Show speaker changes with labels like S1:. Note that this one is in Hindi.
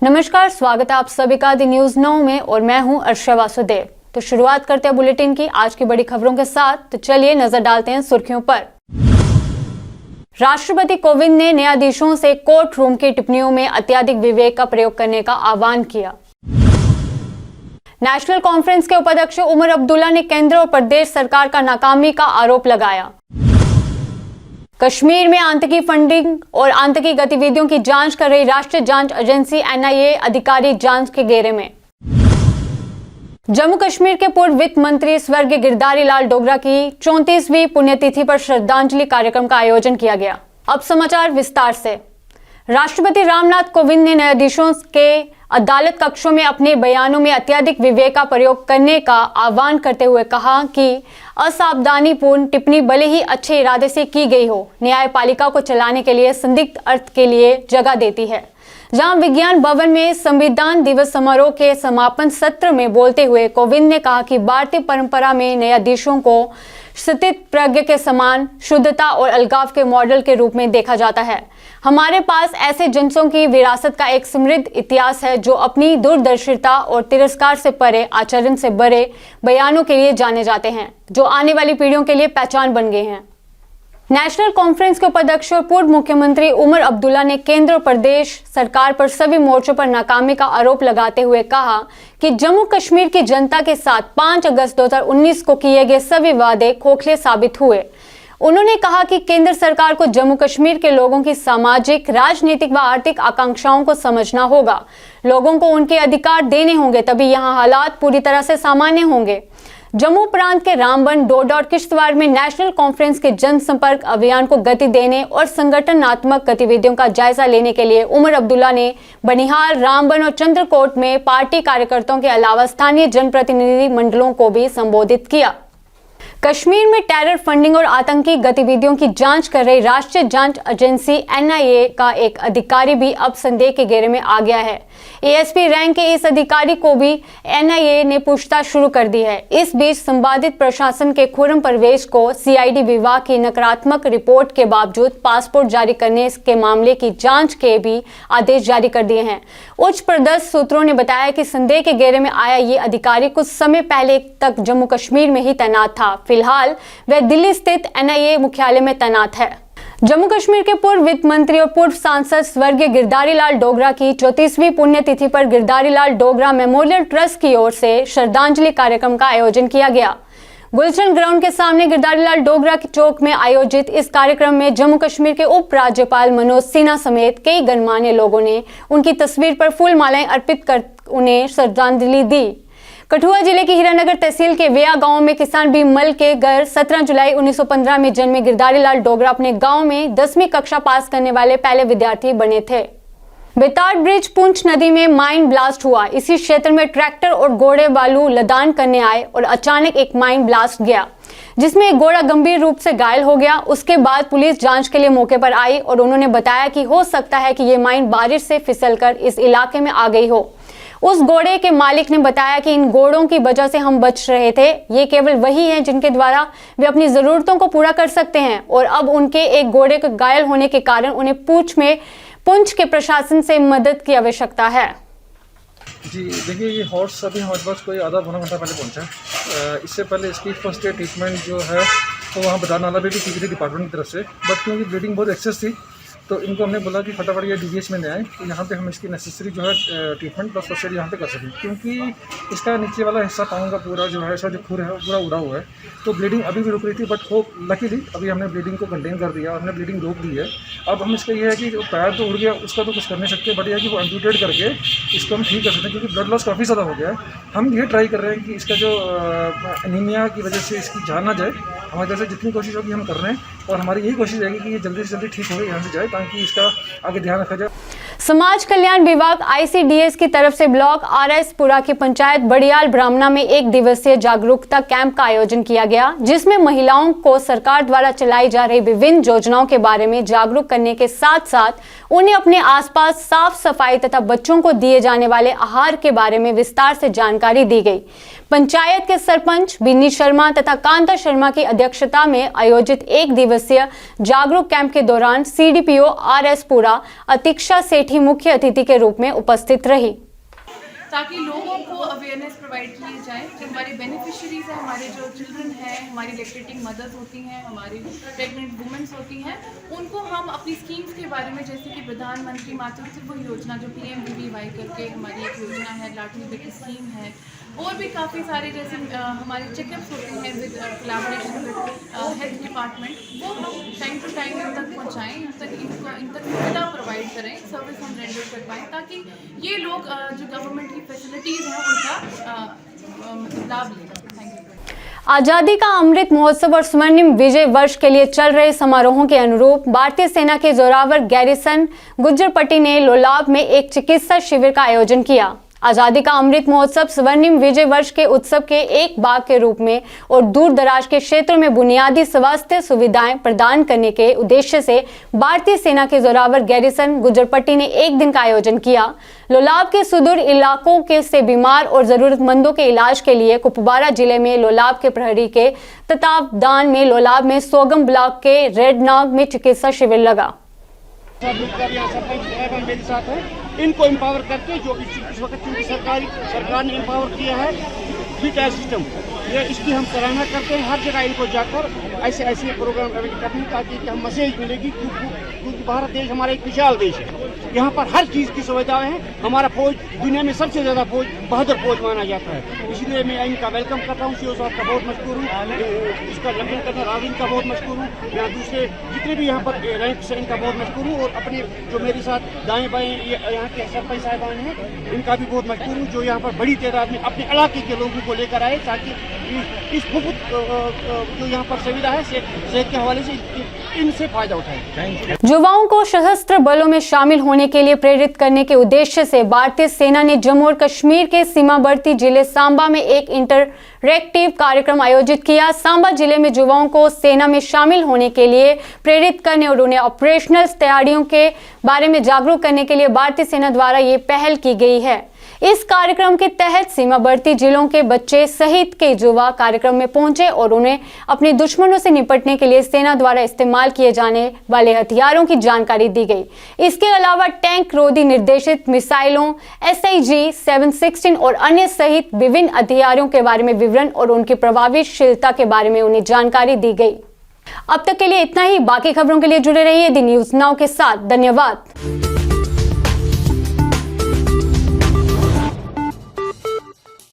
S1: नमस्कार, स्वागत है आप सभी का दी न्यूज 9 में और मैं हूं अर्षा वासुदेव। तो शुरुआत करते हैं बुलेटिन की आज की बड़ी खबरों के साथ। तो चलिए नजर डालते हैं सुर्खियों पर। राष्ट्रपति कोविंद ने न्यायाधीशों से कोर्ट रूम की टिप्पणियों में अत्यधिक विवेक का प्रयोग करने का आह्वान किया। नेशनल कॉन्फ्रेंस के उपाध्यक्ष उमर अब्दुल्ला ने केंद्र और प्रदेश सरकार का नाकामी का आरोप लगाया। कश्मीर में आतंकी फंडिंग और आतंकी गतिविधियों की जांच कर रही राष्ट्रीय जांच एजेंसी NIA अधिकारी जांच के घेरे में। जम्मू कश्मीर के पूर्व वित्त मंत्री स्वर्गीय गिरधारी लाल डोगरा की 34वीं पुण्यतिथि पर श्रद्धांजलि कार्यक्रम का आयोजन किया गया। अब समाचार विस्तार से। राष्ट्रपति रामनाथ कोविंद ने न्यायाधीशों के अदालत कक्षों में अपने बयानों में अत्यधिक विवेक का प्रयोग करने का आह्वान करते हुए कहा कि असावधानीपूर्ण टिप्पणी भले ही अच्छे इरादे से की गई हो, न्यायपालिका को चलाने के लिए संदिग्ध अर्थ के लिए जगह देती है। जहां विज्ञान भवन में संविधान दिवस समारोह के समापन सत्र में बोलते हुए कोविंद ने कहा कि भारतीय परंपरा में न्यायाधीशों को स्थित प्रज्ञ के समान शुद्धता और अलगाव के मॉडल के रूप में देखा जाता है। हमारे पास ऐसे जजों की विरासत का एक समृद्ध इतिहास है जो अपनी दूरदर्शिता और तिरस्कार से परे आचरण से भरे बयानों के लिए जाने जाते हैं, जो आने वाली पीढ़ियों के लिए पहचान बन गए हैं। नेशनल कॉन्फ्रेंस के उपाध्यक्ष और पूर्व मुख्यमंत्री उमर अब्दुल्ला ने केंद्र और प्रदेश सरकार पर सभी मोर्चों पर नाकामी का आरोप लगाते हुए कहा कि जम्मू कश्मीर की जनता के साथ 5 अगस्त 2019 को किए गए सभी वादे खोखले साबित हुए। उन्होंने कहा कि केंद्र सरकार को जम्मू कश्मीर के लोगों की सामाजिक, राजनीतिक व आर्थिक आकांक्षाओं को समझना होगा। लोगों को उनके अधिकार देने होंगे, तभी यहाँ हालात पूरी तरह से सामान्य होंगे। जम्मू प्रांत के रामबन, डोडा और किश्तवाड़ में नेशनल कॉन्फ्रेंस के जनसंपर्क अभियान को गति देने और संगठनात्मक गतिविधियों का जायजा लेने के लिए उमर अब्दुल्ला ने बनिहाल, रामबन और चंद्रकोट में पार्टी कार्यकर्ताओं के अलावा स्थानीय जनप्रतिनिधि मंडलों को भी संबोधित किया। कश्मीर में टेरर फंडिंग और आतंकी गतिविधियों की जांच कर रही राष्ट्रीय जांच एजेंसी NIA का एक अधिकारी भी अब संदेह के घेरे में आ गया है। ASP रैंक के इस अधिकारी को भी NIA ने पूछताछ शुरू कर दी है। इस बीच संबंधित प्रशासन के खुर्रम परवेज को CID विभाग की नकारात्मक रिपोर्ट के बावजूद पासपोर्ट जारी करने के मामले की जांच के भी आदेश जारी कर दिए हैं। उच्च पदस्थ सूत्रों ने बताया कि संदेह के घेरे में आया ये अधिकारी कुछ समय पहले तक जम्मू कश्मीर में ही तैनात था। फिलहाल वह दिल्ली स्थित NIA मुख्यालय में तैनात है। जम्मू कश्मीर के पूर्व वित्त मंत्री और पूर्व सांसद स्वर्गीय गिरधारी लाल डोगरा की 34वीं पुण्यतिथि पर गिरधारी लाल डोगरा मेमोरियल ट्रस्ट की ओर से श्रद्धांजलि कार्यक्रम का आयोजन किया गया। गुलशन ग्राउंड के सामने गिरधारी लाल डोगरा के चौक में आयोजित इस कार्यक्रम में जम्मू कश्मीर के उप राज्यपाल मनोज सिन्हा समेत कई गणमान्य लोगों ने उनकी तस्वीर पर फूल मालाएं अर्पित कर उन्हें श्रद्धांजलि दी। कठुआ जिले की हीरानगर तहसील के वेया गांव में किसान भीमल के घर 17 जुलाई 1915 में जन्मे गिरधारी लाल डोगरा अपने गांव में 10वीं कक्षा पास करने वाले पहले विद्यार्थी बने थे। बेताड़ ब्रिज पुंछ नदी में माइन ब्लास्ट हुआ। इसी क्षेत्र में ट्रैक्टर और घोड़े बालू लदान करने आए और अचानक एक माइन ब्लास्ट गया, जिसमें एक घोड़ा गंभीर रूप से घायल हो गया। उसके बाद पुलिस जांच के लिए मौके पर आई और उन्होंने बताया कि हो सकता है कि ये माइन बारिश से फिसलकर इस इलाके में आ गई हो। उस घोड़े के मालिक ने बताया कि इन घोड़ों की वजह से हम बच रहे थे। ये केवल वही हैं जिनके द्वारा वे अपनी जरूरतों को पूरा कर सकते हैं और अब उनके एक घोड़े के घायल होने के कारण उन्हें पुंछ के प्रशासन से मदद की आवश्यकता है।
S2: जी देखिए, ये हॉर्स अभी हमारे पास कोई आधा पौना घंटा पहले पहुंचा। इससे पहले इसकी फर्स्ट एड ट्रीटमेंट जो है तो वहाँ बदानाला भी की थी डिपार्टमेंट की तरफ से, बट क्योंकि ब्लीडिंग बहुत एक्सेस थी तो इनको हमने बोला कि फटाफट ये DVH में ले आए तो यहाँ पे हम इसकी नेसेसरी जो है ट्रीटमेंट प्लस फर्स्ट एड यहाँ पे कर सकें, क्योंकि इसका नीचे वाला हिस्सा पाँव का पूरा जो है इसका जो खुर है वो पूरा उड़ा हुआ है। तो ब्लीडिंग अभी भी रुक रही थी, बट हो लकीली अभी हमने ब्लीडिंग को कंटेन कर दिया, हमने ब्लीडिंग रोक दी है। अब हम इसका ये है कि पैर तो उड़ गया उसका तो कुछ कर नहीं सकते, बट यह है कि वो एम्प्यूटेट करके इसको हम ठीक कर सकते हैं, क्योंकि ब्लड लॉस काफ़ी ज़्यादा हो गया है। हम ये ट्राई कर रहे हैं कि इसका जो एनीमिया की वजह से इसकी जान ना जाए, हमारी तरफ से जितनी कोशिश होगी हम कर रहे हैं और हमारी यही कोशिश रहेगी कि ये जल्दी से जल्दी ठीक हो यहाँ से जाए, ताकि इसका आगे ध्यान रखा जाए।
S1: समाज कल्याण विभाग ICDS की तरफ से ब्लॉक RS पुरा की पंचायत बड़ियाल ब्राह्मणा में 1 दिवसीय जागरूकता कैंप का आयोजन किया गया, जिसमें महिलाओं को सरकार द्वारा चलाई जा रही विभिन्न योजनाओं के बारे में जागरूक करने के साथ साथ उन्हें अपने आसपास साफ सफाई तथा बच्चों को दिए जाने वाले आहार के बारे में विस्तार से जानकारी दी गई। पंचायत के सरपंच बिन्नी शर्मा तथा कांता शर्मा की अध्यक्षता में आयोजित 1 दिवसीय जागरूक कैंप के दौरान CDPO RS पुरा अतीक्षा सेठी अतिथि मुख्य अतिथि के रूप में उपस्थित रही,
S3: ताकि लोगों को अवेयरनेस प्रोवाइड की जाए। जो हमारे बेनिफिशरीज हैं, हमारे जो चिल्ड्रन हैं, हमारी लैक्टेटिंग मदर्स होती हैं, हमारी प्रेग्नेंट वुमेन्स होती हैं, उनको हम अपनी स्कीम्स के बारे में, जैसे कि प्रधानमंत्री मातृत्व योजना जो PMVVY करके हमारी एक योजना है, लाडली बेटी स्कीम है, और भी काफ़ी सारे जैसे हमारे चेकअप्स होते हैं with collaboration with health department, वो हम टाइम टू टाइम इन तक पहुँचाएँ, इन तक सुविधा प्रोवाइड करें, सर्विस हम रेंडर कर पाएँ, ताकि ये लोग जो गवर्नमेंट की फैसिलिटीज़ हैं उनका लाभ लें। Thank you.
S1: आजादी का अमृत महोत्सव और स्वर्णिम विजय वर्ष के लिए चल रहे समारोहों के अनुरूप भारतीय सेना के जोरावर गैरिसन गुज्जर पट्टी ने लोलाब में एक चिकित्सा शिविर का आयोजन किया। आजादी का अमृत महोत्सव स्वर्णिम विजय वर्ष के उत्सव के एक भाग के रूप में और दूर दराज के क्षेत्रों में बुनियादी स्वास्थ्य सुविधाएं प्रदान करने के उद्देश्य से भारतीय सेना के जोरावर गैरिसन गुज्जर पट्टी ने एक दिन का आयोजन किया। लोलाब के सुदूर इलाकों के से बीमार और जरूरतमंदों के इलाज के लिए कुपवारा जिले में लोलाब के प्रहरी के तत्वावधान में लोलाब में सोगम ब्लॉक के रेडनाग में चिकित्सा शिविर लगा।
S4: सब मिलकर यहाँ सरपंच साहब मेरे साथ हैं, इनको एम्पावर करके जो इस वक्त चूँकि सरकार ने एम्पावर किया है फिट एयर सिस्टम, ये इसकी हम सराहना करते हैं। हर जगह इनको जाकर ऐसे ऐसे प्रोग्राम अरेंज करने ताकि हम मैसेज मिलेगी, क्योंकि भारत देश हमारा एक विशाल देश है, यहाँ पर हर चीज़ की सुविधाएं हैं। हमारा फौज दुनिया में सबसे ज़्यादा फौज बहादुर फौज माना जाता है, इसलिए मैं इनका वेलकम करता हूँ। सीओ साहब का बहुत मशहूर हूँ, इसका लेफ्टिनेंट कर्नल राविन का बहुत मशहूर हूँ, यहाँ दूसरे जितने भी यहाँ पर रैंक से इनका बहुत मशहूर हूँ, और अपने जो मेरे साथ दाएँ बाएँ यहाँ के सरपंच साहिबान हैं इनका भी बहुत मशहूर हूँ, जो यहाँ पर बड़ी तादाद में अपने इलाके के लोगों को लेकर आए, ताकि इस मुफ्त जो यहाँ पर सुविधा है सेहत के हवाले से इनसे फायदा उठाएं।
S1: युवाओं को सशस्त्र बलों में शामिल होने के लिए प्रेरित करने के उद्देश्य से भारतीय सेना ने जम्मू और कश्मीर के सीमावर्ती जिले सांबा में एक इंटरैक्टिव कार्यक्रम आयोजित किया। सांबा जिले में युवाओं को सेना में शामिल होने के लिए प्रेरित करने और उन्हें ऑपरेशनल तैयारियों के बारे में जागरूक करने के लिए भारतीय सेना द्वारा ये पहल की गई है। इस कार्यक्रम के तहत सीमावर्ती जिलों के बच्चे सहित के युवा कार्यक्रम में पहुंचे और उन्हें अपने दुश्मनों से निपटने के लिए सेना द्वारा इस्तेमाल किए जाने वाले हथियारों की जानकारी दी गई। इसके अलावा टैंक रोधी निर्देशित मिसाइलों, SIG-716 और अन्य सहित विभिन्न हथियारों के बारे में विवरण और उनकी प्रभावशीलता के बारे में उन्हें जानकारी दी गई। अब तक के लिए इतना ही। बाकी खबरों के लिए जुड़े रहिए दी न्यूज़ नाउ के साथ। धन्यवाद।